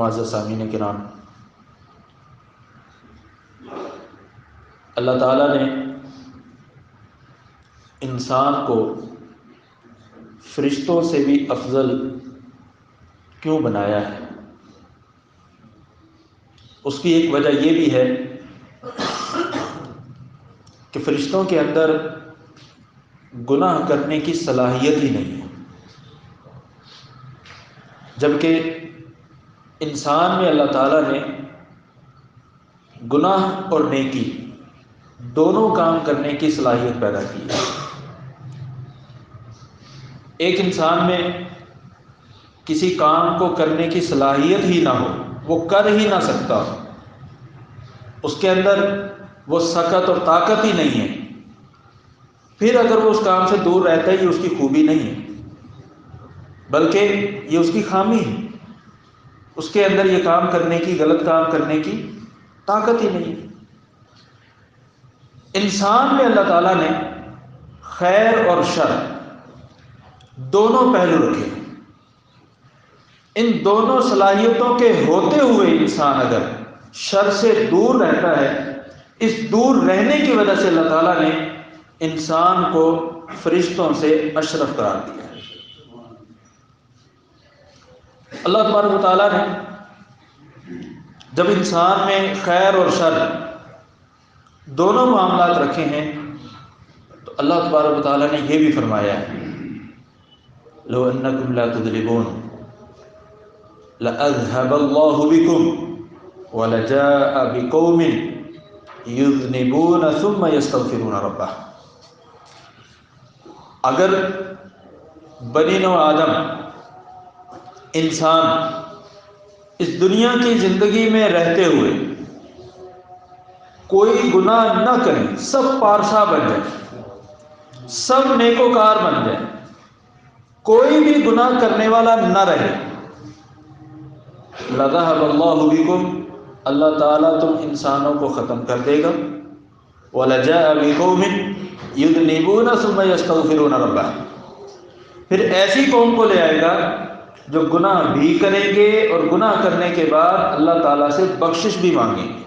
معزز سامعین کرام، اللہ تعالیٰ نے انسان کو فرشتوں سے بھی افضل کیوں بنایا ہے؟ اس کی ایک وجہ یہ بھی ہے کہ فرشتوں کے اندر گناہ کرنے کی صلاحیت ہی نہیں ہے، جبکہ انسان میں اللہ تعالیٰ نے گناہ اور نیکی دونوں کام کرنے کی صلاحیت پیدا کی ہے۔ ایک انسان میں کسی کام کو کرنے کی صلاحیت ہی نہ ہو، وہ کر ہی نہ سکتا ہو، اس کے اندر وہ سخت اور طاقت ہی نہیں ہے، پھر اگر وہ اس کام سے دور رہتا ہے، یہ اس کی خوبی نہیں ہے بلکہ یہ اس کی خامی ہے، اس کے اندر یہ کام کرنے کی، غلط کام کرنے کی طاقت ہی نہیں ہے۔ انسان میں اللہ تعالیٰ نے خیر اور شر دونوں پہلو رکھے ہیں۔ ان دونوں صلاحیتوں کے ہوتے ہوئے انسان اگر شر سے دور رہتا ہے، اس دور رہنے کی وجہ سے اللہ تعالیٰ نے انسان کو فرشتوں سے اشرف قرار دیا ہے۔ اللہ تبارک و تعالیٰ نے جب انسان میں خیر اور شر دونوں معاملات رکھے ہیں تو اللہ تبارک و تعالیٰ نے یہ بھی فرمایا ہے، لو انکم لا تذنبون لأذهب اللہ بکم ولجاء بقوم یذنبون ثم یستغفرون ربہ۔ اگر بنی نوع آدم انسان اس دنیا کی زندگی میں رہتے ہوئے کوئی گناہ نہ کریں، سب پارسا بن جائیں، سب نیکوکار بن جائیں، کوئی بھی گناہ کرنے والا نہ رہے، لذهب اللہ بکم، اللہ تعالیٰ تم انسانوں کو ختم کر دے گا، وَلَجَاءَ بِقَوْمٍ يُذْنِبُونَ ثُمَّ يَسْتَغْفِرُونَ رَبَّهُ، پھر ایسی قوم کو لے آئے گا جو گناہ بھی کریں گے اور گناہ کرنے کے بعد اللہ تعالیٰ سے بخشش بھی مانگیں گے۔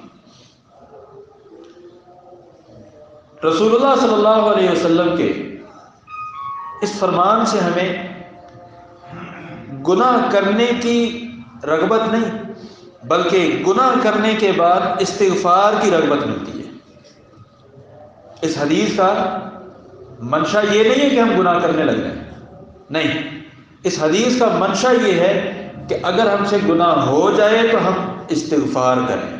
رسول اللہ صلی اللہ علیہ وسلم کے اس فرمان سے ہمیں گناہ کرنے کی رغبت نہیں بلکہ گناہ کرنے کے بعد استغفار کی رغبت ملتی ہے۔ اس حدیث کا منشا یہ نہیں ہے کہ ہم گناہ کرنے لگ جائیں، نہیں، اس حدیث کا منشا یہ ہے کہ اگر ہم سے گناہ ہو جائے تو ہم استغفار کریں۔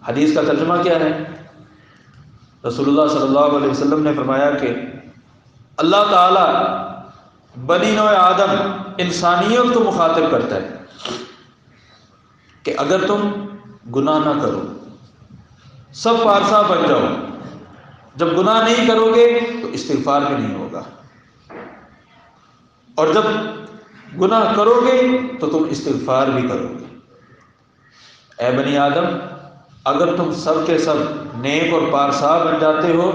حدیث کا ترجمہ کیا ہے؟ رسول اللہ صلی اللہ علیہ وسلم نے فرمایا کہ اللہ تعالیٰ بنی نوع آدم انسانیت کو مخاطب کرتا ہے کہ اگر تم گناہ نہ کرو، سب پارسا بن جاؤ، جب گناہ نہیں کرو گے تو استغفار بھی نہیں ہوگا، اور جب گناہ کرو گے تو تم استغفار بھی کرو گے۔ اے بنی آدم، اگر تم سب کے سب نیک اور پارسا بن جاتے ہو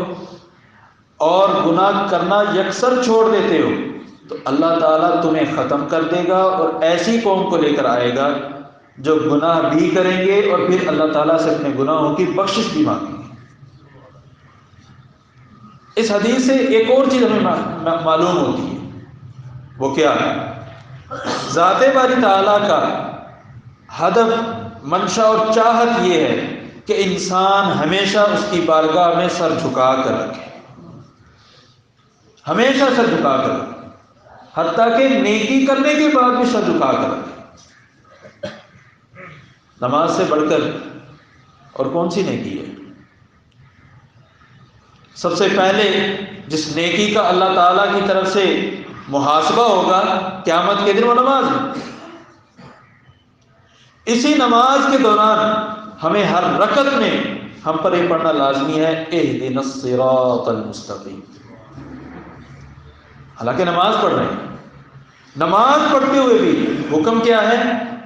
اور گناہ کرنا یکسر چھوڑ دیتے ہو تو اللہ تعالیٰ تمہیں ختم کر دے گا اور ایسی قوم کو لے کر آئے گا جو گناہ بھی کریں گے اور پھر اللہ تعالیٰ سے اپنے گناہوں کی بخشش بھی مانگیں گے۔ اس حدیث سے ایک اور چیز ہمیں معلوم ہوتی ہے، وہ کیا ہے؟ ذات باری تعالیٰ کا ہدف، منشا اور چاہت یہ ہے کہ انسان ہمیشہ اس کی بارگاہ میں سر جھکا کر رکھے، ہمیشہ سر جھکا کر رکھے، حتیٰ کہ نیکی کرنے کے بعد بھی سر جھکا کر رکھے۔ نماز سے بڑھ کر اور کون سی نیکی ہے؟ سب سے پہلے جس نیکی کا اللہ تعالیٰ کی طرف سے محاسبہ ہوگا قیامت کے دن، وہ نماز ہے۔ اسی نماز کے دوران ہمیں ہر رکعت میں ہم پر یہ پڑھنا لازمی ہے، اہدنا الصراط المستقیم۔ حالانکہ نماز پڑھ رہے ہیں، نماز پڑھتے ہوئے بھی حکم کیا ہے؟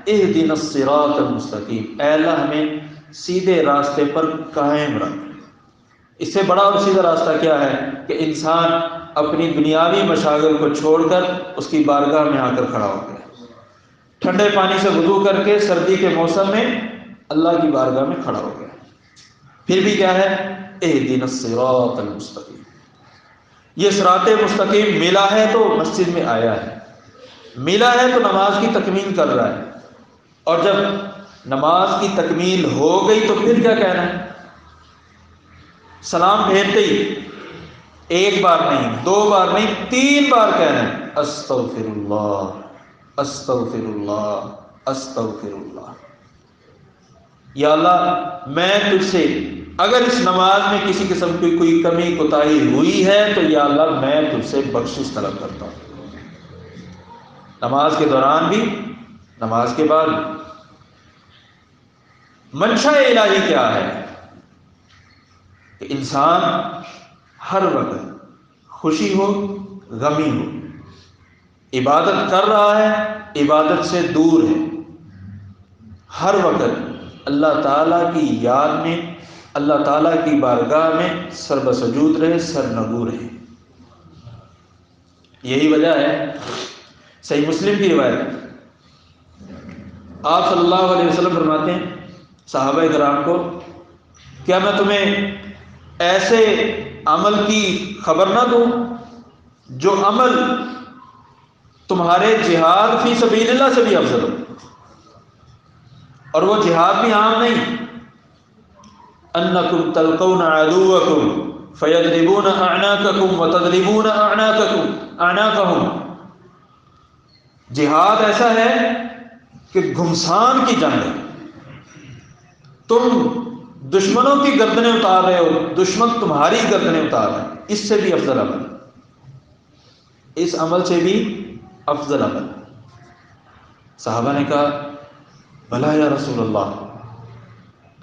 اہدنا الصراط المستقیم، اے اللہ ہمیں سیدھے راستے پر قائم رکھ۔ اس سے بڑا اور سیدھا راستہ کیا ہے کہ انسان اپنی دنیاوی مشاغل کو چھوڑ کر اس کی بارگاہ میں آ کر کھڑا ہو گیا۔ ٹھنڈے پانی سے وضو کر کے سردی کے موسم میں اللہ کی بارگاہ میں کھڑا ہو گیا، پھر بھی کیا ہے؟ اہدنا الصراط المستقیم، یہ صراط مستقیم ملا ہے تو مسجد میں آیا ہے، ملا ہے تو نماز کی تکمیل کر رہا ہے، اور جب نماز کی تکمیل ہو گئی تو پھر کیا کہنا ہے؟ سلام پھیرتے ہی ایک بار نہیں، دو بار نہیں، 3 بار کہنا ہے استغفر اللہ استغفر اللہ استغفر اللہ۔ یا اللہ میں تجھ سے اگر اس نماز میں کسی قسم کی کوئی کمی کوتاہی ہوئی ہے تو یا اللہ میں تجھ سے بخشش طلب کرتا ہوں، نماز کے دوران بھی، نماز کے بعد بھی۔ منشا الہی کیا ہے؟ کہ انسان ہر وقت خوشی ہو غمی ہو، عبادت کر رہا ہے عبادت سے دور ہے، ہر وقت اللہ تعالیٰ کی یاد میں، اللہ تعالیٰ کی بارگاہ میں سر بسجود رہے، سر نگو رہے۔ یہی وجہ ہے صحیح مسلم کی روایت، آپ صلی اللہ علیہ وسلم فرماتے ہیں صحابہ کرام کو، کیا میں تمہیں ایسے عمل کی خبر نہ دوں جو عمل تمہارے جہاد فی سبیل اللہ سے بھی افضل ہو؟ اور وہ جہاد بھی عام نہیں، انکم تلقون عدوکم فیضربون اعناقکم وتضربون اعناقہم، جہاد ایسا ہے کہ گھمسان کی جنگ ہے، تم دشمنوں کی گردنیں اتار رہے ہو، دشمن تمہاری گردنیں اتار رہے ہیں، اس سے بھی افضل عمل، اس عمل سے بھی افضل عمل۔ صحابہ نے کہا بھلا یا رسول اللہ،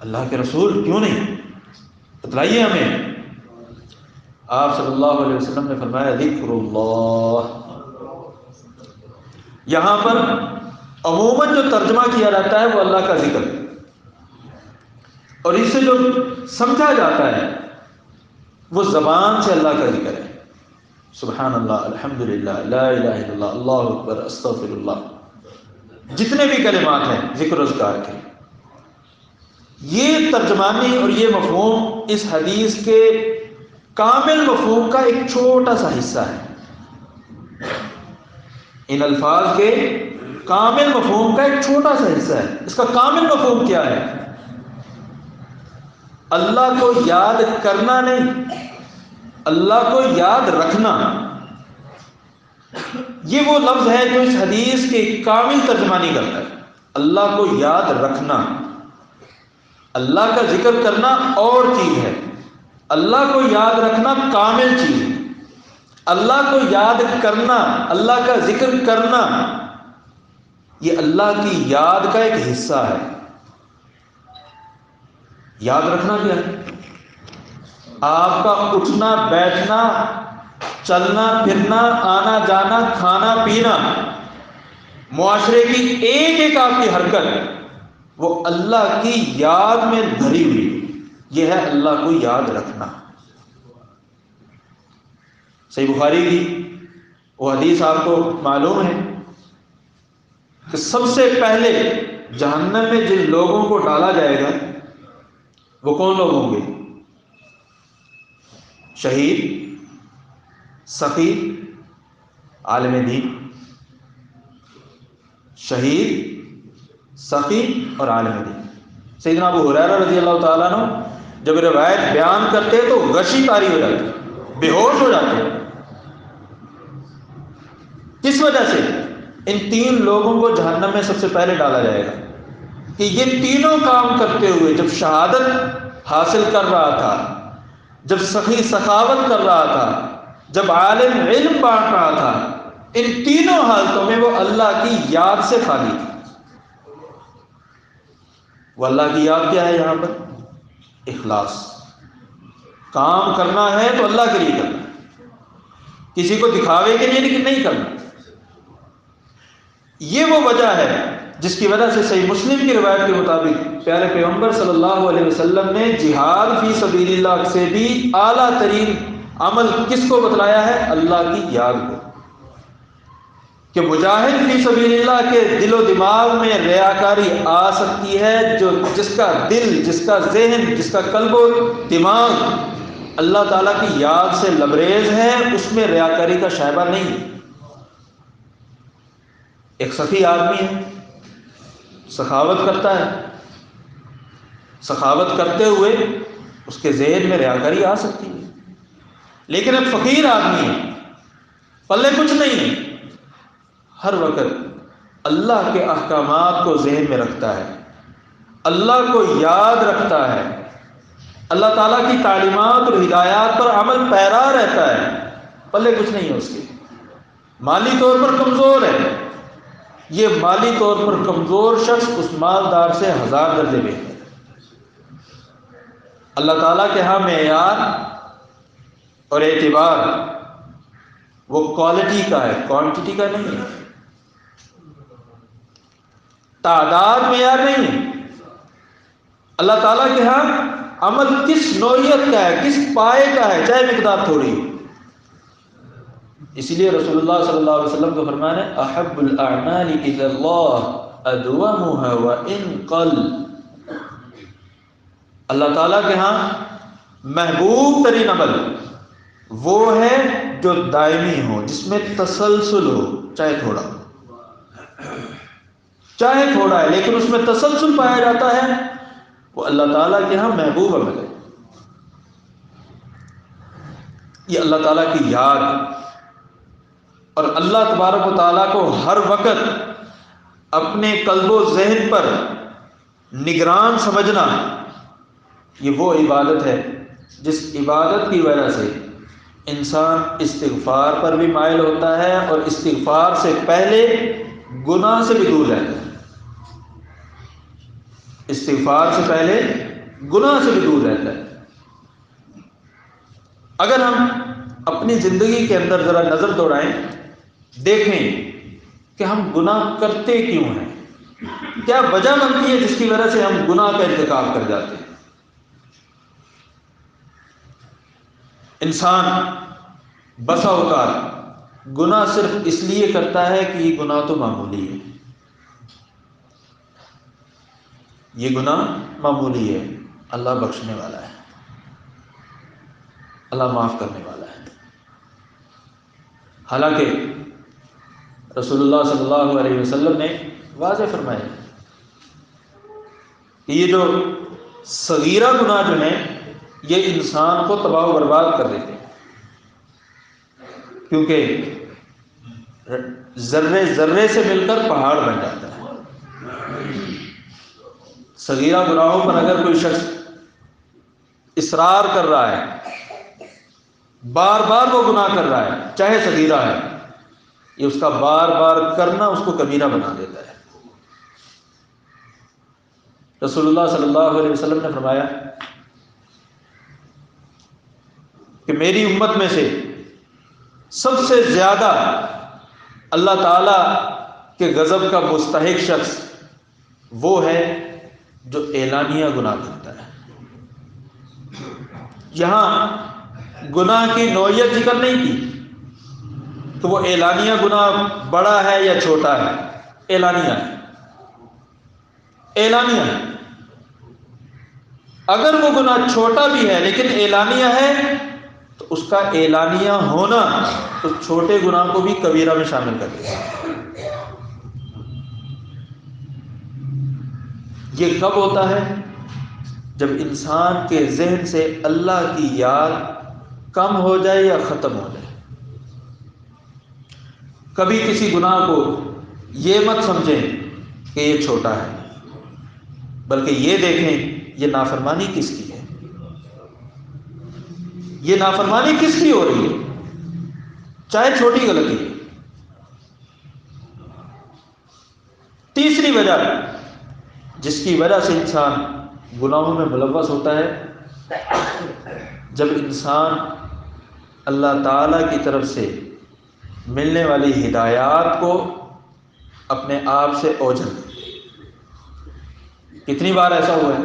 اللہ کے رسول کیوں نہیں، بتلائیے ہمیں۔ آپ صلی اللہ علیہ وسلم نے فرمایا ذکر اللہ۔ یہاں پر عموماً جو ترجمہ کیا جاتا ہے وہ اللہ کا ذکر، اور اس سے جو سمجھا جاتا ہے وہ زبان سے اللہ کا ذکر ہے، سبحان اللہ، الحمدللہ، لا الہ الا اللہ، اللہ اکبر، استغفر اللہ، جتنے بھی کلمات ہیں ذکر و اذکار کے۔ یہ ترجمانی اور یہ مفہوم اس حدیث کے کامل مفہوم کا ایک چھوٹا سا حصہ ہے، ان الفاظ کے کامل مفہوم کا ایک چھوٹا سا حصہ ہے۔ اس کا کامل مفہوم کیا ہے؟ اللہ کو یاد کرنا نہیں، اللہ کو یاد رکھنا۔ یہ وہ لفظ ہے جو اس حدیث کے کامل ترجمانی کرتا ہے، اللہ کو یاد رکھنا۔ اللہ کا ذکر کرنا اور چیز ہے، اللہ کو یاد رکھنا کامل چیز ہے۔ اللہ کو یاد کرنا، اللہ کا ذکر کرنا، یہ اللہ کی یاد کا ایک حصہ ہے۔ یاد رکھنا کیا ہے؟ آپ کا اٹھنا بیٹھنا، چلنا پھرنا، آنا جانا، کھانا پینا، معاشرے کی ایک ایک آپ کی حرکت وہ اللہ کی یاد میں بھری ہوئی، یہ ہے اللہ کو یاد رکھنا۔ صحیح بخاری کی وہ حدیث آپ کو معلوم ہے کہ سب سے پہلے جہنم میں جن لوگوں کو ڈالا جائے گا وہ کون لوگ ہوں گے؟ شہید، سخی، عالم دین۔ شہید، سخی اور عالم دین۔ سیدنا ابو ہریرہ رضی اللہ تعالیٰ عنہ جب روایت بیان کرتے تو غشی طاری ہو جاتے، بے ہوش ہو جاتے۔ کس وجہ سے؟ ان 3 لوگوں کو جہنم میں سب سے پہلے ڈالا جائے گا کہ یہ تینوں کام کرتے ہوئے، جب شہادت حاصل کر رہا تھا، جب سخی سخاوت کر رہا تھا، جب عالم علم بانٹ رہا تھا، ان تینوں حالتوں میں وہ اللہ کی یاد سے خالی تھا۔ وہ اللہ کی یاد کیا ہے یہاں پر؟ اخلاص۔ کام کرنا ہے تو اللہ کے لیے کرنا، کسی کو دکھاوے کے لیے لیکن نہیں کرنا۔ یہ وہ وجہ ہے جس کی وجہ سے صحیح مسلم کی روایت کے مطابق پیارے پیغمبر صلی اللہ علیہ وسلم نے جہاد فی سبیل اللہ سے بھی اعلیٰ ترین عمل کس کو بتلایا ہے؟ اللہ کی یاد کو، کہ مجاہد فی سبیل اللہ کے دل و دماغ میں ریاکاری آ سکتی ہے، جس کا دل، جس کا ذہن، جس کا قلب و دماغ اللہ تعالیٰ کی یاد سے لبریز ہے، اس میں ریاکاری کا شائبہ نہیں ہے۔ ایک سخی آدمی ہے، سخاوت کرتا ہے، سخاوت کرتے ہوئے اس کے ذہن میں ریاکاری آ سکتی ہے، لیکن ایک فقیر آدمی ہے، پلے کچھ نہیں ہے، ہر وقت اللہ کے احکامات کو ذہن میں رکھتا ہے، اللہ کو یاد رکھتا ہے، اللہ تعالیٰ کی تعلیمات اور ہدایات پر عمل پیرا رہتا ہے، پلے کچھ نہیں ہے اس کے، مالی طور پر کمزور ہے۔ یہ مالی طور پر کمزور شخص اس مالدار سے 1000 درجے بہتر ہے۔ اللہ تعالیٰ کے ہاں معیار اور اعتبار وہ کوالٹی کا ہے، کوانٹٹی کا نہیں ہے، تعداد معیار نہیں ہے۔ اللہ تعالیٰ کے ہاں عمل کس نوعیت کا ہے، کس پائے کا ہے، چاہے مقدار تھوڑی ہو۔ اسی لیے رسول اللہ صلی اللہ علیہ وسلم کو فرمانا ہے احب الاعمال الی اللہ ادومها وان قل۔ اللہ تعالیٰ کے ہاں محبوب ترین عمل وہ ہے جو دائمی ہو، جس میں تسلسل ہو، چاہے تھوڑا ہے لیکن اس میں تسلسل پایا جاتا ہے، وہ اللہ تعالیٰ کے ہاں محبوب عمل ہے۔ یہ اللہ تعالیٰ کی یاد اور اللہ تبارک و تعالیٰ کو ہر وقت اپنے قلب و ذہن پر نگران سمجھنا، یہ وہ عبادت ہے جس عبادت کی وجہ سے انسان استغفار پر بھی مائل ہوتا ہے اور استغفار سے پہلے گناہ سے بھی دور رہتا ہے، استغفار سے پہلے گناہ سے بھی دور رہتا ہے۔ اگر ہم اپنی زندگی کے اندر ذرا نظر دوڑائیں، دیکھیں کہ ہم گناہ کرتے کیوں ہیں، کیا وجہ بنتی ہے جس کی وجہ سے ہم گناہ کا ارتکاب کر جاتے ہیں۔ انسان بسا اوقات گناہ صرف اس لیے کرتا ہے کہ یہ گناہ تو معمولی ہے، یہ گناہ معمولی ہے، اللہ بخشنے والا ہے، اللہ معاف کرنے والا ہے۔ حالانکہ رسول اللہ صلی اللہ علیہ وسلم نے واضح فرمایا کہ یہ جو صغیرہ گناہ جو ہیں یہ انسان کو تباہ و برباد کر دیتے ہیں، کیونکہ ذرے ذرے سے مل کر پہاڑ بن جاتا ہے۔ صغیرہ گناہوں پر اگر کوئی شخص اصرار کر رہا ہے، بار بار وہ گناہ کر رہا ہے، چاہے صغیرہ ہے، یہ اس کا بار بار کرنا اس کو کبیرہ بنا دیتا ہے۔ رسول اللہ صلی اللہ علیہ وسلم نے فرمایا کہ میری امت میں سے سب سے زیادہ اللہ تعالی کے غضب کا مستحق شخص وہ ہے جو اعلانیہ گناہ کرتا ہے۔ یہاں گناہ کی نوعیت ذکر نہیں کی کہ وہ اعلانیہ گناہ بڑا ہے یا چھوٹا ہے، اعلانیہ ہے، اعلانیہ ہے۔ اگر وہ گناہ چھوٹا بھی ہے لیکن اعلانیہ ہے تو اس کا اعلانیہ ہونا تو چھوٹے گناہ کو بھی کبیرہ میں شامل کر دے گا۔ یہ کب ہوتا ہے؟ جب انسان کے ذہن سے اللہ کی یاد کم ہو جائے یا ختم ہو جائے۔ کبھی کسی گناہ کو یہ مت سمجھیں کہ یہ چھوٹا ہے، بلکہ یہ دیکھیں یہ نافرمانی کس کی ہے، یہ نافرمانی کس کی ہو رہی ہے، چاہے چھوٹی غلطی ہے۔ تیسری وجہ جس کی وجہ سے انسان گناہوں میں ملوث ہوتا ہے، جب انسان اللہ تعالی کی طرف سے ملنے والی ہدایات کو اپنے آپ سے اوجھل کرے۔ کتنی بار ایسا ہوا ہے؟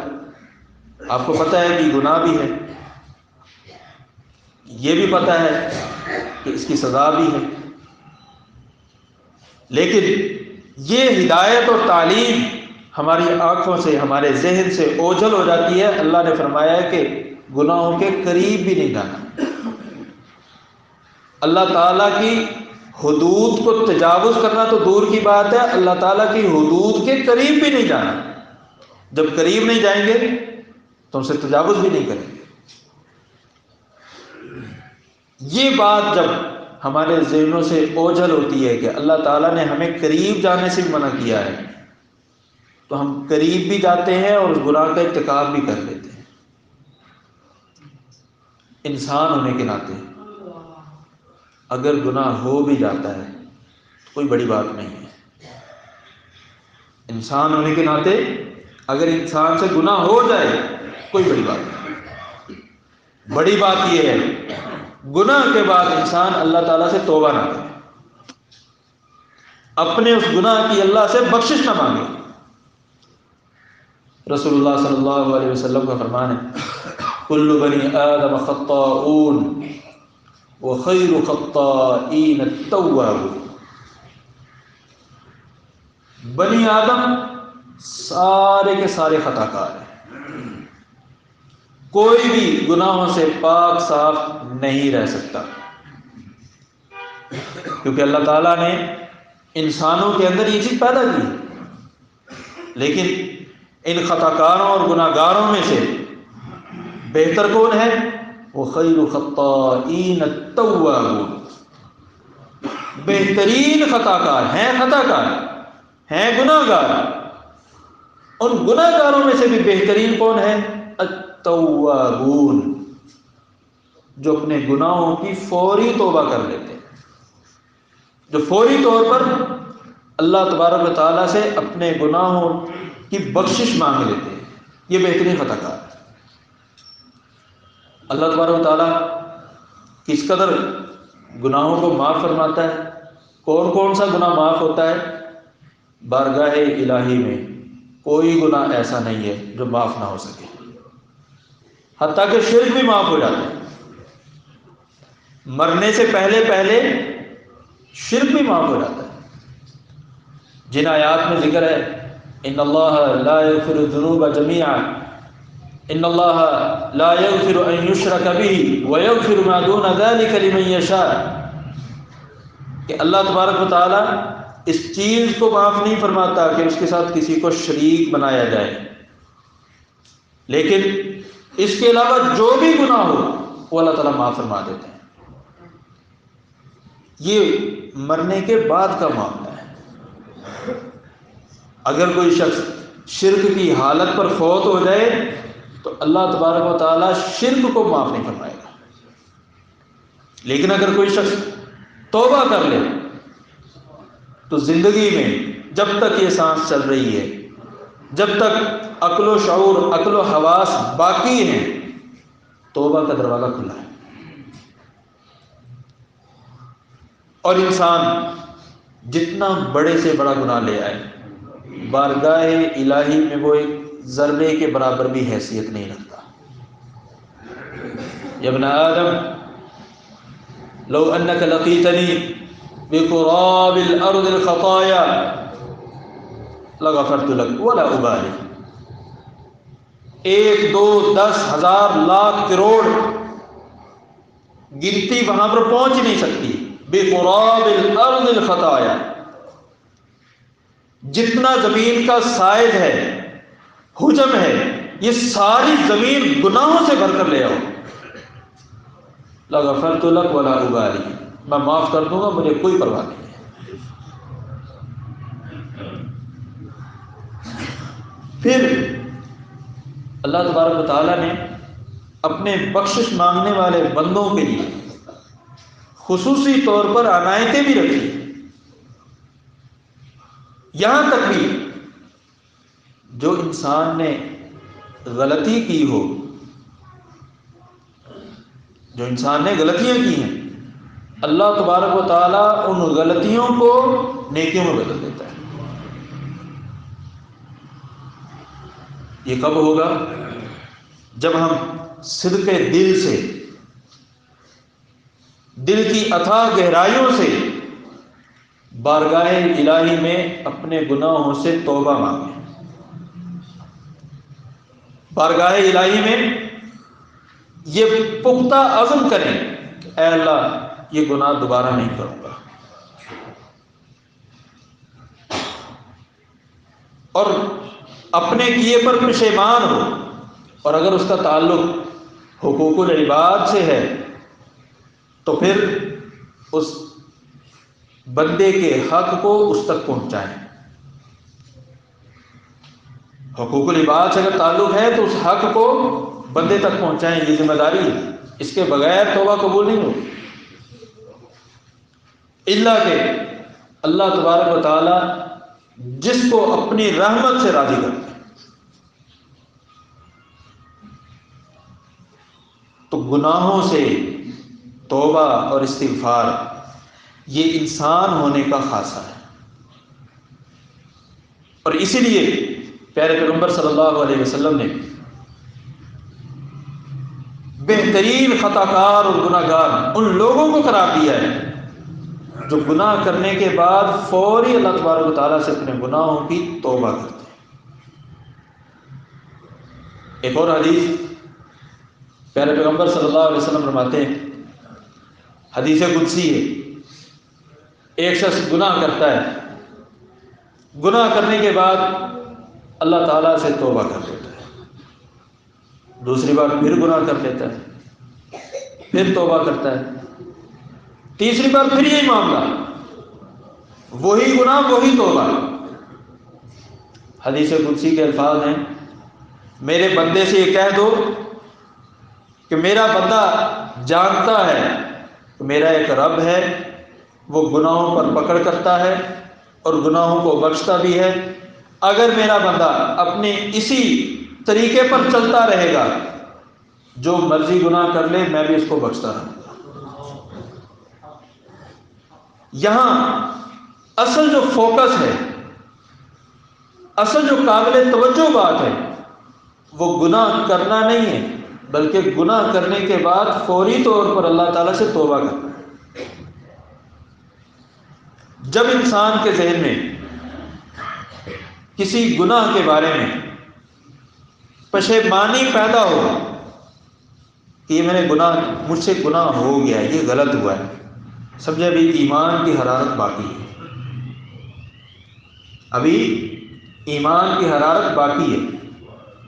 آپ کو پتہ ہے کہ گناہ بھی ہے، یہ بھی پتہ ہے کہ اس کی سزا بھی ہے، لیکن یہ ہدایت اور تعلیم ہماری آنکھوں سے، ہمارے ذہن سے اوجھل ہو جاتی ہے۔ اللہ نے فرمایا ہے کہ گناہوں کے قریب بھی نہیں جانا۔ اللہ تعالیٰ کی حدود کو تجاوز کرنا تو دور کی بات ہے، اللہ تعالیٰ کی حدود کے قریب بھی نہیں جانا۔ جب قریب نہیں جائیں گے تو ان سے تجاوز بھی نہیں کریں گے۔ یہ بات جب ہمارے ذہنوں سے اوجھل ہوتی ہے کہ اللہ تعالیٰ نے ہمیں قریب جانے سے بھی منع کیا ہے، تو ہم قریب بھی جاتے ہیں اور اس گناہ کا ارتکاب بھی کر لیتے ہیں۔ انسان ہونے کے ناطے اگر گناہ ہو بھی جاتا ہے تو کوئی بڑی بات نہیں ہے۔ انسان ہونے کے ناطے اگر انسان سے گناہ ہو جائے کوئی بڑی بات نہیں۔ بڑی بات یہ ہے گناہ کے بعد انسان اللہ تعالیٰ سے توبہ نہ کرے، اپنے اس گناہ کی اللہ سے بخشش نہ مانگے۔ رسول اللہ صلی اللہ علیہ وسلم کا فرمان ہے کل بنی آدم خطاؤون وخیر خطائین التوابون۔ بنی آدم سارے کے سارے خطا کار ہیں، کوئی بھی گناہوں سے پاک صاف نہیں رہ سکتا، کیونکہ اللہ تعالیٰ نے انسانوں کے اندر یہ چیز پیدا کی۔ لیکن ان خطا کاروں اور گناہ گاروں میں سے بہتر کون ہے؟ وہ خیر خطائین التوابون، بہترین خطا کار ہیں، خطا کار ہیں، گناہ گار۔ ان گناہ گاروں میں سے بھی بہترین کون ہے؟ التوابون، جو اپنے گناہوں کی فوری توبہ کر لیتے ہیں، جو فوری طور پر اللہ تبارک و تعالیٰ سے اپنے گناہوں کی بخشش مانگ لیتے ہیں۔ یہ بہترین خطا کار ہے۔ اللہ تبارک و تعالیٰ کس قدر گناہوں کو معاف فرماتا ہے۔ کون کون سا گناہ معاف ہوتا ہے؟ بارگاہ الہی میں کوئی گناہ ایسا نہیں ہے جو معاف نہ ہو سکے، حتیٰ کہ شرک بھی معاف ہو جاتا ہے۔ مرنے سے پہلے پہلے شرک بھی معاف ہو جاتا ہے۔ جن آیات میں ذکر ہے ان اللہ لا یغفر الذنوب جميعا ان اللہ لا یغفر ان یشرک به ویغفر ما دون ذلك لمن یشاء، کہ اللہ تبارک و تعالی اس چیز کو معاف نہیں فرماتا کہ اس کے ساتھ کسی کو شریک بنایا جائے، لیکن اس کے علاوہ جو بھی گناہ ہو وہ اللہ تعالیٰ معاف فرما دیتے ہیں۔ یہ مرنے کے بعد کا معاملہ ہے۔ اگر کوئی شخص شرک کی حالت پر فوت ہو جائے تو اللہ تبارک و تعالیٰ شرک کو معاف نہیں فرمائے گا، لیکن اگر کوئی شخص توبہ کر لے تو زندگی میں جب تک یہ سانس چل رہی ہے، جب تک عقل و شعور، عقل و حواس باقی ہیں، توبہ کا دروازہ کھلا ہے۔ اور انسان جتنا بڑے سے بڑا گناہ لے آئے، بارگاہ الہی میں وہ ایک ذرے کے برابر بھی حیثیت نہیں رکھتا۔ یا ابن آدم لو انک لقیتنی بقراب الارض الخطایا لغفرت لک ولا ابالی۔ 1 2 10 1000 لاکھ کروڑ گنتی وہاں پر پہنچ نہیں سکتی۔ بقراب الارض الخطایا، جتنا زمین کا سائز ہے، حجم ہے، یہ ساری زمین گناہوں سے بھر کر لے آؤ، لغفرت لک ولا ابالی، میں معاف کر دوں گا، مجھے کوئی پرواہ نہیں ہے۔ پھر اللہ تبارک و تعالیٰ نے اپنے بخشش مانگنے والے بندوں کے لیے خصوصی طور پر عنایتیں بھی رکھی، یہاں تک بھی جو انسان نے غلطی کی ہو، جو انسان نے غلطیاں کی ہیں، اللہ تبارک و تعالیٰ ان غلطیوں کو نیکیوں میں بدل دیتا ہے۔ یہ کب ہوگا؟ جب ہم صدق دل سے، دل کی اتھاہ گہرائیوں سے بارگاہ الہی میں اپنے گناہوں سے توبہ مانگیں، بارگاہ الہی میں یہ پختہ عزم کریں کہ اے اللہ یہ گناہ دوبارہ نہیں کروں گا، اور اپنے کیے پر پشیمان ہو، اور اگر اس کا تعلق حقوق العباد سے ہے تو پھر اس بندے کے حق کو اس تک پہنچائیں۔ حقوق العباد سے اگر تعلق ہے تو اس حق کو بندے تک پہنچائیں، یہ ذمہ داری ہے، اس کے بغیر توبہ قبول نہیں ہوگی، الا کہ اللہ تبارک و تعالی جس کو اپنی رحمت سے راضی کرتے ہیں۔ تو گناہوں سے توبہ اور استغفار یہ انسان ہونے کا خاصہ ہے، اور اسی لیے پیارے پیغمبر صلی اللہ علیہ وسلم نے بہترین خطا کار اور گناہ گار ان لوگوں کو قرار دیا ہے جو گناہ کرنے کے بعد فوری اللہ تبارک و تعالیٰ سے اپنے گناہوں کی توبہ کرتے ہیں۔ ایک اور حدیث پیارے پیغمبر صلی اللہ علیہ وسلم فرماتے ہیں، حدیث قدسی ہے، ایک شخص گناہ کرتا ہے، گناہ کرنے کے بعد اللہ تعالیٰ سے توبہ کر لیتا ہے، دوسری بار پھر گناہ کر لیتا ہے، پھر توبہ کرتا ہے، تیسری بار پھر یہی معاملہ، وہی گناہ وہی توبہ۔ حدیث قدسی کے الفاظ ہیں، میرے بندے سے یہ کہہ دو کہ میرا بندہ جانتا ہے کہ میرا ایک رب ہے، وہ گناہوں پر پکڑ کرتا ہے اور گناہوں کو بخشتا بھی ہے، اگر میرا بندہ اپنے اسی طریقے پر چلتا رہے گا، جو مرضی گناہ کر لے میں بھی اس کو بخشتا رہوں گا۔ یہاں اصل جو فوکس ہے، اصل جو قابل توجہ بات ہے، وہ گناہ کرنا نہیں ہے، بلکہ گناہ کرنے کے بعد فوری طور پر اللہ تعالیٰ سے توبہ کرنا ہے۔ جب انسان کے ذہن میں کسی گناہ کے بارے میں پشیمانی پیدا ہو کہ یہ میں نے گناہ، مجھ سے گناہ ہو گیا، یہ غلط ہوا ہے، سمجھے ابھی ایمان کی حرارت باقی ہے، ابھی ایمان کی حرارت باقی ہے،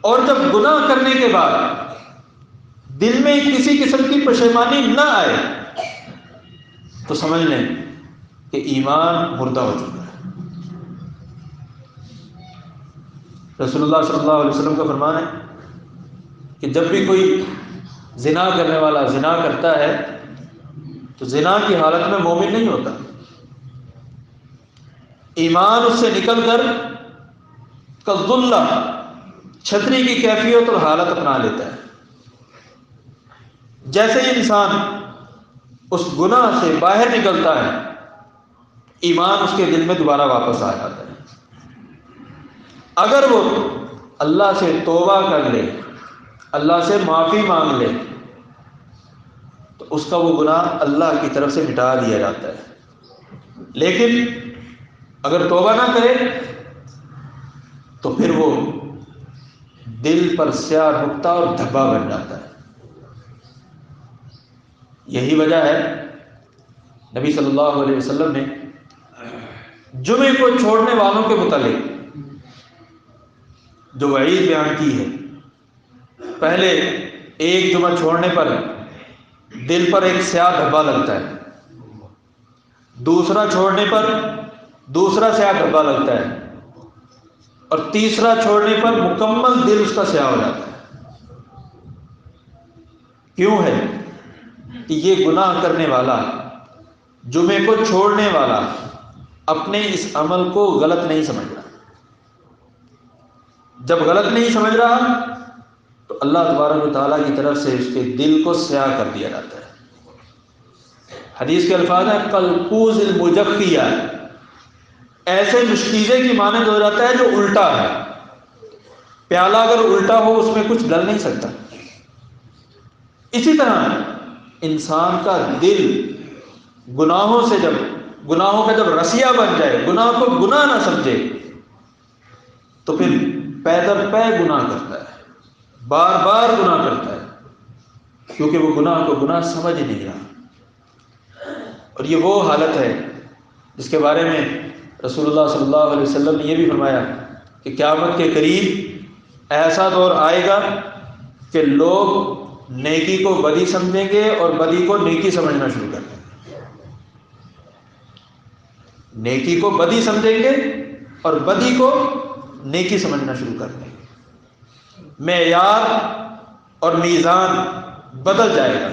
اور جب گناہ کرنے کے بعد دل میں کسی قسم کی پشیمانی نہ آئے تو سمجھ لیں کہ ایمان مردہ ہو چکا ہے۔ رسول اللہ صلی اللہ علیہ وسلم کا فرمان ہے کہ جب بھی کوئی زنا کرنے والا زنا کرتا ہے تو زنا کی حالت میں مومن نہیں ہوتا، ایمان اس سے نکل کر کالظلہ چھتری کی کیفیت اور حالت اپنا لیتا ہے۔ جیسے ہی انسان اس گناہ سے باہر نکلتا ہے، ایمان اس کے دل میں دوبارہ واپس آ جاتا ہے۔ اگر وہ اللہ سے توبہ کر لے، اللہ سے معافی مانگ لے، تو اس کا وہ گناہ اللہ کی طرف سے مٹا دیا جاتا ہے۔ لیکن اگر توبہ نہ کرے تو پھر وہ دل پر سیاہ نقطہ اور دھبا بن جاتا ہے۔ یہی وجہ ہے نبی صلی اللہ علیہ وسلم نے جمعے کو چھوڑنے والوں کے متعلق جو وعید بیان کی ہے، پہلے ایک جمعہ چھوڑنے پر دل پر ایک سیاہ دھبا لگتا ہے، دوسرا چھوڑنے پر دوسرا سیاہ دھبا لگتا ہے، اور تیسرا چھوڑنے پر مکمل دل اس کا سیاہ ہو جاتا ہے۔ کیوں ہے کہ یہ گناہ کرنے والا، جمعے کو چھوڑنے والا اپنے اس عمل کو غلط نہیں سمجھ رہا۔ جب غلط نہیں سمجھ رہا تو اللہ تبارک و تعالیٰ کی طرف سے اس کے دل کو سیاہ کر دیا جاتا ہے۔ حدیث کے الفاظ ہیں کالکوز المجفیہ، ایسے مشکیزے کی مانند ہو جاتا ہے جو الٹا ہے۔ پیالہ اگر الٹا ہو اس میں کچھ ڈل نہیں سکتا۔ اسی طرح انسان کا دل گناہوں سے جب گناہوں کا جب رسیا بن جائے، گناہ کو گناہ نہ سمجھے، تو پھر پے در پے گناہ کرتا ہے، بار بار گناہ کرتا ہے، کیونکہ وہ گناہ کو گناہ سمجھ نہیں رہا۔ اور یہ وہ حالت ہے جس کے بارے میں رسول اللہ صلی اللہ علیہ وسلم نے یہ بھی فرمایا کہ قیامت کے قریب ایسا دور آئے گا کہ لوگ نیکی کو بدی سمجھیں گے اور بدی کو نیکی سمجھنا شروع کر دیں گے۔ نیکی کو بدی سمجھیں گے اور بدی کو نیکی سمجھنا شروع کر دیں گے، معیار اور میزان بدل جائے گا۔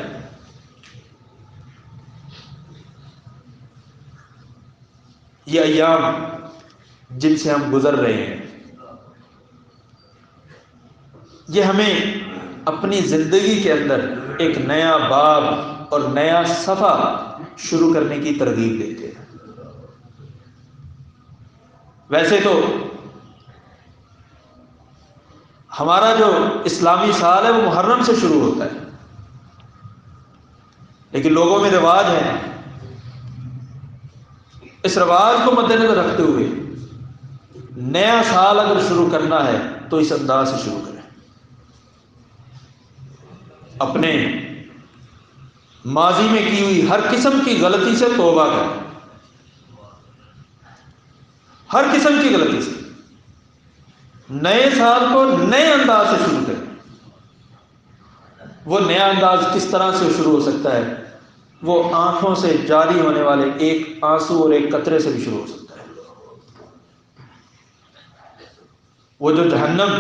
یہ ایام جن سے ہم گزر رہے ہیں، یہ ہمیں اپنی زندگی کے اندر ایک نیا باب اور نیا صفحہ شروع کرنے کی ترغیب دیتے ہیں۔ ویسے تو ہمارا جو اسلامی سال ہے وہ محرم سے شروع ہوتا ہے، لیکن لوگوں میں رواج ہے، اس رواج کو مد نظر رکھتے ہوئے نیا سال اگر شروع کرنا ہے تو اس انداز سے شروع کریں، اپنے ماضی میں کی ہوئی ہر قسم کی غلطی سے توبہ کریں، ہر قسم کی غلطی سے نئے سال کو نئے انداز سے شروع کریں۔ وہ نیا انداز کس طرح سے شروع ہو سکتا ہے؟ وہ آنکھوں سے جاری ہونے والے ایک آنسو اور ایک قطرے سے بھی شروع ہو سکتا ہے۔ وہ جو جہنم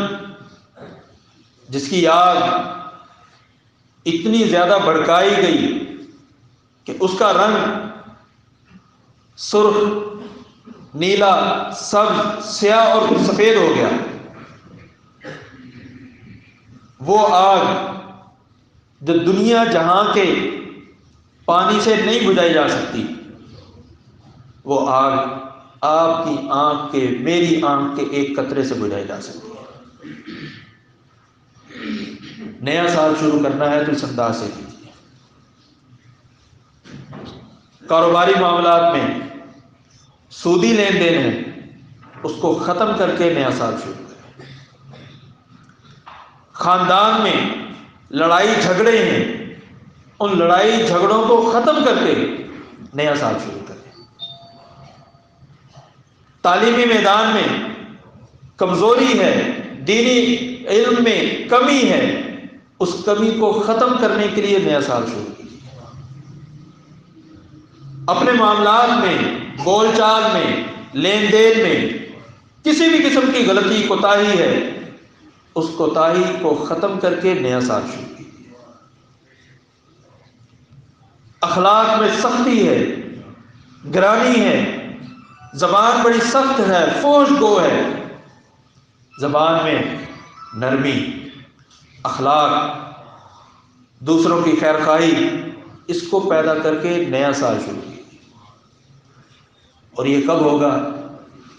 جس کی آگ اتنی زیادہ بھڑکائی گئی کہ اس کا رنگ سرخ، نیلا، سبز، سیاہ اور پھر سفید ہو گیا، وہ آگ جو دنیا جہاں کے پانی سے نہیں بجھائی جا سکتی، وہ آگ آپ کی آنکھ کے، میری آنکھ کے ایک قطرے سے بجھائی جا سکتی ہے۔ نیا سال شروع کرنا ہے تو اس انداز سے کیجیے۔ کاروباری معاملات میں سودی لین دین ہے، اس کو ختم کر کے نیا سال شروع کریں۔ خاندان میں لڑائی جھگڑے ہیں، ان لڑائی جھگڑوں کو ختم کر کے نیا سال شروع کریں۔ تعلیمی میدان میں کمزوری ہے، دینی علم میں کمی ہے، اس کمی کو ختم کرنے کے لیے نیا سال شروع کیجیے۔ اپنے معاملات میں، بول چال میں، لین دین میں کسی بھی قسم کی غلطی کوتاہی ہے، اس کوتاہی کو ختم کر کے نیا سال شروع کیجیے۔ اخلاق میں سختی ہے، گرانی ہے، زبان بڑی سخت ہے، فحش گو ہے، زبان میں نرمی، اخلاق، دوسروں کی خیر خواہی، اس کو پیدا کر کے نیا سال شروع کیجیے۔ اور یہ کب ہوگا؟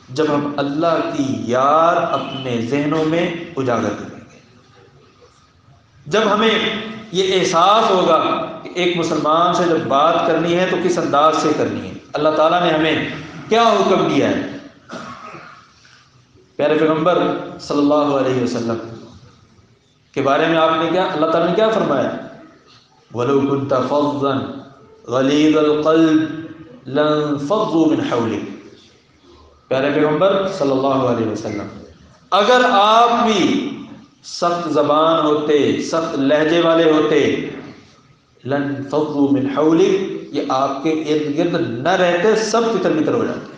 جب ہم اللہ کی یاد اپنے ذہنوں میں اجاگر کریں گے، جب ہمیں یہ احساس ہوگا کہ ایک مسلمان سے جب بات کرنی ہے تو کس انداز سے کرنی ہے، اللہ تعالیٰ نے ہمیں کیا حکم دیا ہے۔ پیارے پیغمبر صلی اللہ علیہ وسلم کے بارے میں آپ نے کیا، اللہ تعالیٰ نے کیا فرمایا؟ وَلَوْ كُنْتَ فَظًّا غَلِيظَ الْقَلْبِ لَانفَضُّوا مِنْ حَوْلِكَ۔ پیارے پیغمبر صلی اللہ علیہ وسلم، اگر آپ بھی سخت زبان ہوتے، سخت لہجے والے ہوتے، لَانفَضُّوا مِنْ حَوْلِكَ، یہ آپ کے ارد گرد نہ رہتے، سب تتر بتر ہو جاتے۔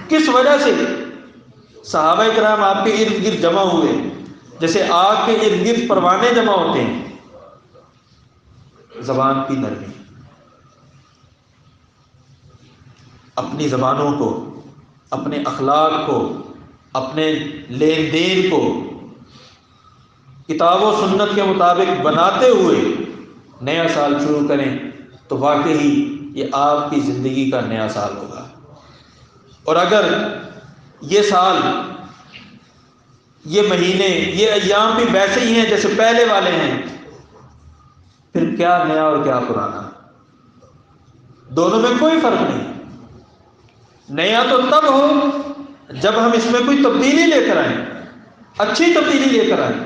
کس وجہ سے؟ صحابہ کرام آپ کے ارد گرد جمع ہوئے جیسے آگ کے ارد گرد پروانے جمع ہوتے ہیں۔ زبان کی نرمی، اپنی زبانوں کو، اپنے اخلاق کو، اپنے لین دین کو کتاب و سنت کے مطابق بناتے ہوئے نیا سال شروع کریں تو واقعی یہ آپ کی زندگی کا نیا سال ہوگا۔ اور اگر یہ سال، یہ مہینے، یہ ایام بھی ویسے ہی ہیں جیسے پہلے والے ہیں، پھر کیا نیا اور کیا پرانا؟ دونوں میں کوئی فرق نہیں۔ نیا تو تب ہو جب ہم اس میں کوئی تبدیلی لے کر آئیں، اچھی تبدیلی لے کر آئیں،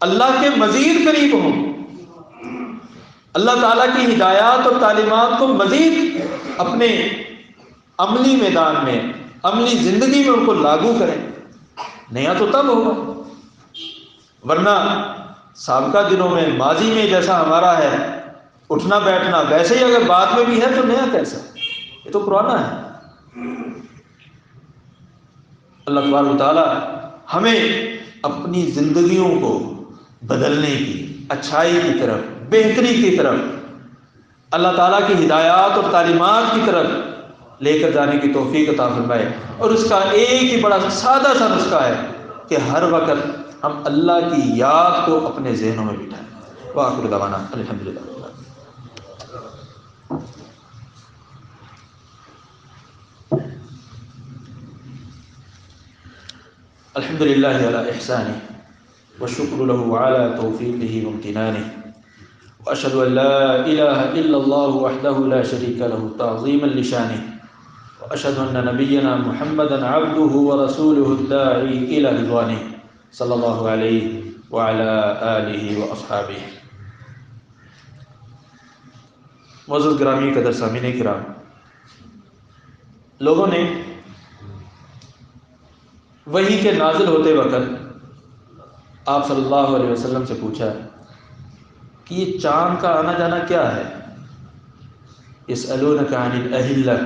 اللہ کے مزید قریب ہوں، اللہ تعالیٰ کی ہدایات اور تعلیمات کو مزید اپنے عملی میدان میں، عملی زندگی میں ان کو لاگو کریں۔ نیا تو تب ہوگا، ورنہ سابقہ دنوں میں، ماضی میں جیسا ہمارا ہے اٹھنا بیٹھنا، ویسے ہی اگر بعد میں بھی ہے تو نیا کیسا؟ یہ تو پرانا ہے۔ اللہ تبارک و تعالیٰ ہمیں اپنی زندگیوں کو بدلنے کی، اچھائی کی طرف، بہتری کی طرف، اللہ تعالیٰ کی ہدایات اور تعلیمات کی طرف لے کر جانے کی توفیق عطا فرمائے۔ اور اس کا ایک ہی بڑا سادہ سا نسخہ ہے کہ ہر وقت ہم اللہ کی یاد کو اپنے ذہنوں میں بٹھائیں۔ وآخر دعوانا الحمدللہ۔ الحمد للہ علی احسانہ والشکر له على توفیقہ وامتنانہ، واشهد ان لا الہ الا اللہ وحدہ لا شریک له تعظیما لشانہ، واشهد ان نبینا محمدا عبدہ ورسولہ الداعی الی رضوانہ، صلی اللہ علیہ وعلی آلہ واصحابہ۔ معزز گرامی قدر سامعین کرام، لوگوں نے وحی کے نازل ہوتے وقت آپ صلی اللہ علیہ وسلم سے پوچھا کہ یہ چاند کا آنا جانا کیا ہے؟ یسألونک عن الأہلہ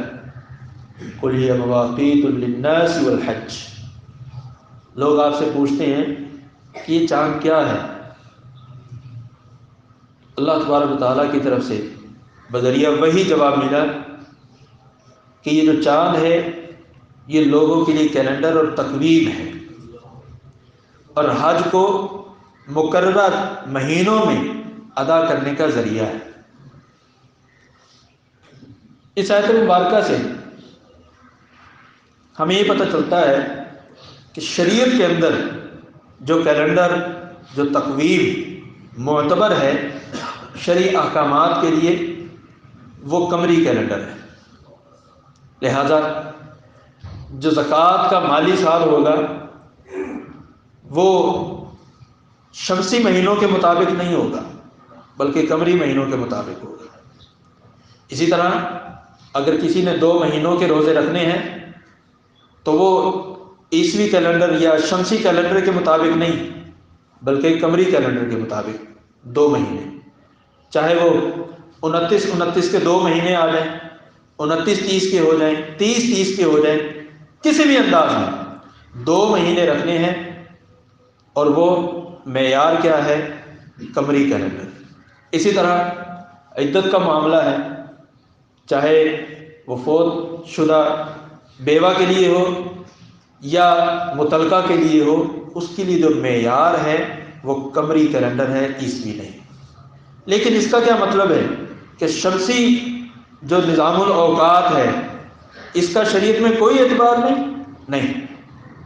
قل ہی مواقیت للناس والحج۔ لوگ آپ سے پوچھتے ہیں کہ یہ چاند کیا ہے؟ اللہ تبارک و تعالیٰ کی طرف سے بذریعہ وحی جواب ملا کہ یہ جو چاند ہے یہ لوگوں کے لیے کیلنڈر اور تقویم ہے، اور حج کو مقررہ مہینوں میں ادا کرنے کا ذریعہ ہے۔ اس آیت مبارکہ سے ہمیں یہ پتہ چلتا ہے کہ شریعت کے اندر جو کیلنڈر، جو تقویم معتبر ہے شرعی احکامات کے لیے، وہ قمری کیلنڈر ہے۔ لہذا جو زکوٰۃ کا مالی سال ہوگا وہ شمسی مہینوں کے مطابق نہیں ہوگا بلکہ قمری مہینوں کے مطابق ہوگا۔ اسی طرح اگر کسی نے 2 مہینوں کے روزے رکھنے ہیں تو وہ عیسوی کیلنڈر یا شمسی کیلنڈر کے مطابق نہیں بلکہ قمری کیلنڈر کے مطابق 2 مہینے، چاہے وہ 29 کے 2 مہینے آ جائیں، 29-30 کے ہو جائیں، 30-30 کے ہو جائیں، کسی بھی انداز میں 2 مہینے رکھنے ہیں، اور وہ معیار کیا ہے؟ قمری کیلنڈر۔ اسی طرح عدت کا معاملہ ہے، چاہے وہ فوت شدہ بیوہ کے لیے ہو یا مطلقہ کے لیے ہو، اس کے لیے جو معیار ہے وہ قمری کیلنڈر ہے، عیسوی نہیں۔ لیکن اس کا کیا مطلب ہے کہ شمسی جو نظام الاوقات ہے اس کا شریعت میں کوئی اعتبار نہیں،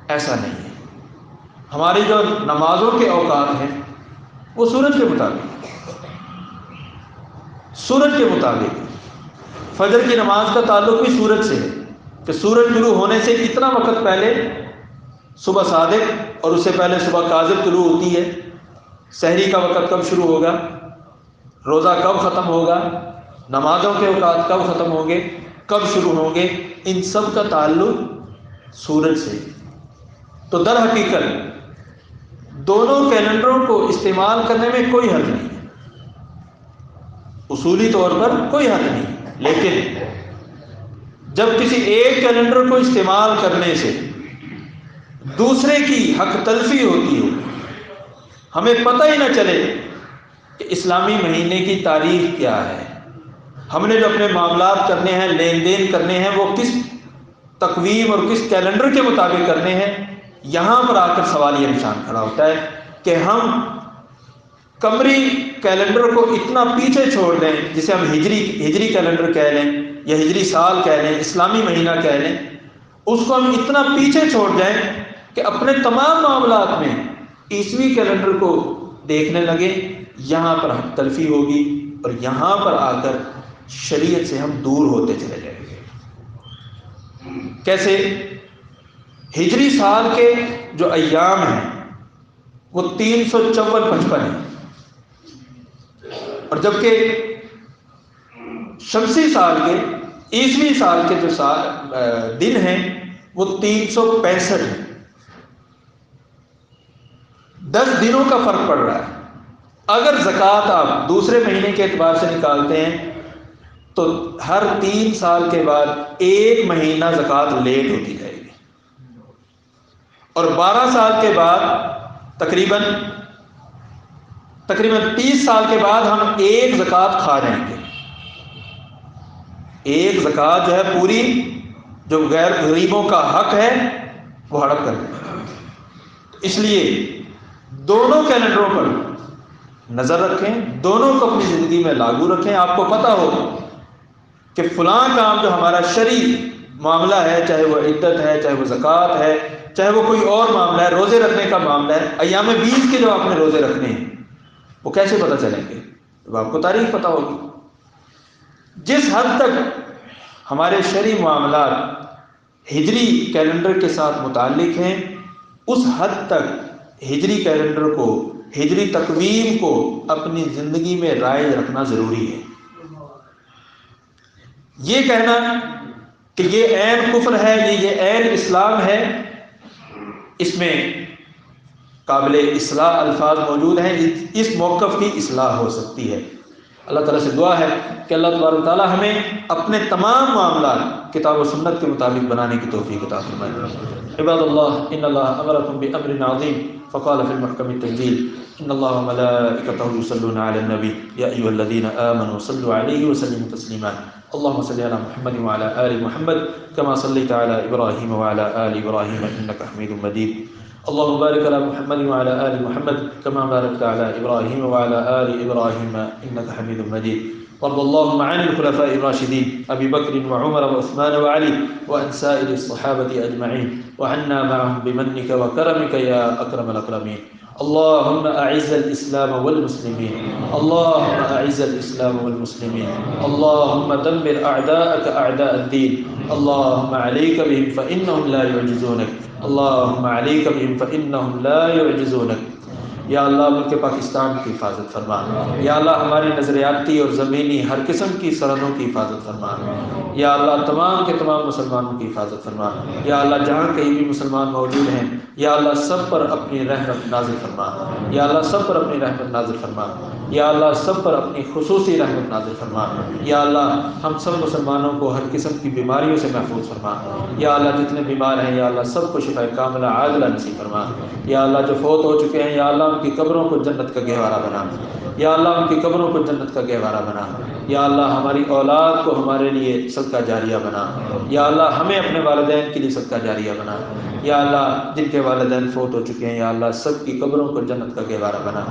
ایسا نہیں ہے۔ ہماری جو نمازوں کے اوقات ہیں وہ سورج کے مطابق، فجر کی نماز کا تعلق بھی سورج سے ہے کہ سورج طلوع ہونے سے کتنا وقت پہلے صبح صادق، اور اس سے پہلے صبح کاذب طلوع ہوتی ہے، سحری کا وقت کب شروع ہوگا، روزہ کب ختم ہوگا، نمازوں کے اوقات کب ختم ہوں گے، کب شروع ہوں گے، ان سب کا تعلق سورج سے۔ تو در حقیقت دونوں کیلنڈروں کو استعمال کرنے میں کوئی حرج نہیں، اصولی طور پر کوئی حرج نہیں، لیکن جب کسی ایک کیلنڈر کو استعمال کرنے سے دوسرے کی حق تلفی ہوتی ہو، ہمیں پتہ ہی نہ چلے کہ اسلامی مہینے کی تاریخ کیا ہے، ہم نے جو اپنے معاملات کرنے ہیں، لین دین کرنے ہیں، وہ کس تقویم اور کس کیلنڈر کے مطابق کرنے ہیں، یہاں پر آ کر سوال یہ نشان کھڑا ہوتا ہے کہ ہم قمری کیلنڈر کو اتنا پیچھے چھوڑ دیں، جسے ہم ہجری کیلنڈر کہہ لیں یا ہجری سال کہہ لیں، اسلامی مہینہ کہہ لیں، اس کو ہم اتنا پیچھے چھوڑ جائیں کہ اپنے تمام معاملات میں عیسوی کیلنڈر کو دیکھنے لگے، یہاں پر حق تلفی ہوگی، اور یہاں پر آ کر شریعت سے ہم دور ہوتے چلے جائیں گے۔ کیسے؟ ہجری سال کے جو ایام ہیں وہ 354-55 ہیں، اور جبکہ شمسی سال کے، عیسوی سال کے جو دن ہیں وہ 365 ہیں۔ 10 دنوں کا فرق پڑ رہا ہے۔ اگر زکوٰۃ آپ دوسرے مہینے کے اعتبار سے نکالتے ہیں تو ہر 3 سال کے بعد 1 مہینہ زکوٰۃ لیٹ ہوتی جائے گی، اور 12 سال کے بعد تقریباً 30 سال کے بعد ہم 1 زکوٰۃ کھا جائیں گے۔ 1 زکوٰۃ جو ہے پوری، جو غیر غریبوں کا حق ہے وہ ہڑپ کر دیں گے۔ اس لیے دونوں کیلنڈروں پر نظر رکھیں، دونوں کو اپنی زندگی میں لاگو رکھیں۔ آپ کو پتہ ہو کہ فلاں کام جو ہمارا شرعی معاملہ ہے، چاہے وہ عدت ہے، چاہے وہ زکوٰۃ ہے، چاہے وہ کوئی اور معاملہ ہے، روزے رکھنے کا معاملہ ہے، ایام بیس کے جو آپ نے روزے رکھنے ہیں وہ کیسے پتہ چلیں گے؟ جب آپ کو تاریخ پتہ ہوگی۔ جس حد تک ہمارے شرعی معاملات ہجری کیلنڈر کے ساتھ متعلق ہیں، اس حد تک ہجری کیلنڈر کو، ہجری تقویم کو اپنی زندگی میں رائج رکھنا ضروری ہے۔ یہ کہنا کہ یہ عین کفر ہے، یہ عین اسلام ہے، اس میں قابل اصلاح الفاظ موجود ہیں، اس موقف کی اصلاح ہو سکتی ہے۔ اللہ تعالیٰ سے دعا ہے کہ اللہ تبارک و تعالیٰ ہمیں اپنے تمام معاملات کتاب و سنت کے مطابق بنانے کی توفیق عطا فرمائے۔ عباد اللہ، ان اللہ امرکم بامر عظیم فقال في المحكم التنزيل ان الله وملائكته يصلون على النبي يا ايها الذين امنوا صلوا عليه وسلموا تسليما اللهم صل على محمد وعلى ال محمد كما صليت على ابراهيم وعلى ال ابراهيم انك حميد مجيد اللهم بارك على محمد وعلى ال محمد كما باركت على ابراهيم وعلى ال ابراهيم انك حميد مجيد وارض اللهم عن الخلفاء الراشدين ابي بكر وعمر وعثمان وعلي وعن سائر الصحابه اجمعين وعنا معهم بمنك وكرمك يا اكرم الاكرمين اللهم اعز الاسلام والمسلمين اللهم اعز الاسلام والمسلمين اللهم دمر اعداءك اعداء الدين اللهم عليك بهم فانهم لا يعجزونك اللهم عليك بهم فانهم لا يعجزونك یا اللہ ملک پاکستان کی حفاظت فرما، یا اللہ ہماری نظریاتی اور زمینی ہر قسم کی سرحدوں کی حفاظت فرما، یا اللہ تمام کے تمام مسلمانوں کی حفاظت فرما، یا اللہ جہاں کہیں بھی مسلمان موجود ہیں یا اللہ سب پر اپنی رحمت نازل فرما، یا اللہ سب پر اپنی رحمت نازل فرما، یا اللہ سب پر اپنی خصوصی رحمت نازل فرما، یا اللہ ہم سب مسلمانوں کو ہر قسم کی بیماریوں سے محفوظ فرما، یا اللہ جتنے بیمار ہیں یا اللہ سب کو شفا کاملہ عاجلہ نصیب فرما، یا اللہ جو فوت ہو چکے ہیں یا اللہ ان کی قبروں کو جنت کا گہوارہ بنا، یا اللہ ان کی قبروں کو جنت کا گہوارہ بنا، یا اللہ ہماری اولاد کو ہمارے لیے صدقہ جاریہ بنا، یا اللہ ہمیں اپنے والدین کے لیے صدقہ جاریہ بنا، یا اللہ جن کے والدین فوت ہو چکے ہیں یا اللہ سب کی قبروں کو جنت کا گہوارہ بنا،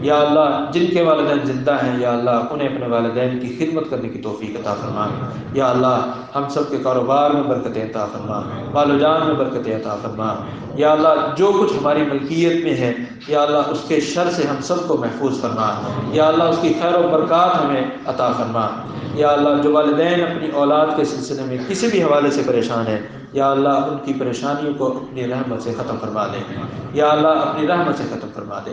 یا اللہ جن کے والدین زندہ ہیں یا اللہ انہیں اپنے والدین کی خدمت کرنے کی توفیق عطا فرما، یا اللہ ہم سب کے کاروبار میں برکتیں عطا فرما، مال و جان میں برکتیں عطا فرما، یا اللہ جو کچھ ہماری ملکیت میں ہے یا اللہ اس کے شر سے ہم سب کو محفوظ فرما، یا اللہ اس کی خیر و برکات ہمیں عطا فرما، یا اللہ جو والدین اپنی اولاد کے سلسلے میں کسی بھی حوالے سے پریشان ہیں یا اللہ ان کی پریشانیوں کو اپنی رحمت سے ختم فرما دے، یا اللہ اپنی رحمت سے ختم فرما دے،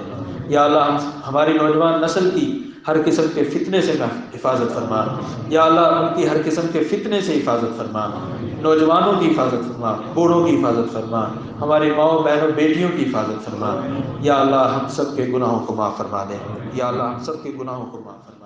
یا اللہ ہماری نوجوان نسل کی ہر قسم کے فتنے سے حفاظت فرما، یا اللہ ان کی ہر قسم کے فتنے سے حفاظت فرما، نوجوانوں کی حفاظت فرما، بوڑھوں کی حفاظت فرما، ہماری ماؤں بہنوں بیٹیوں کی حفاظت فرما، یا اللہ ہم سب کے گناہوں کو معاف فرما دے، یا اللہ ہم سب کے گناہوں کو معاف فرما دے۔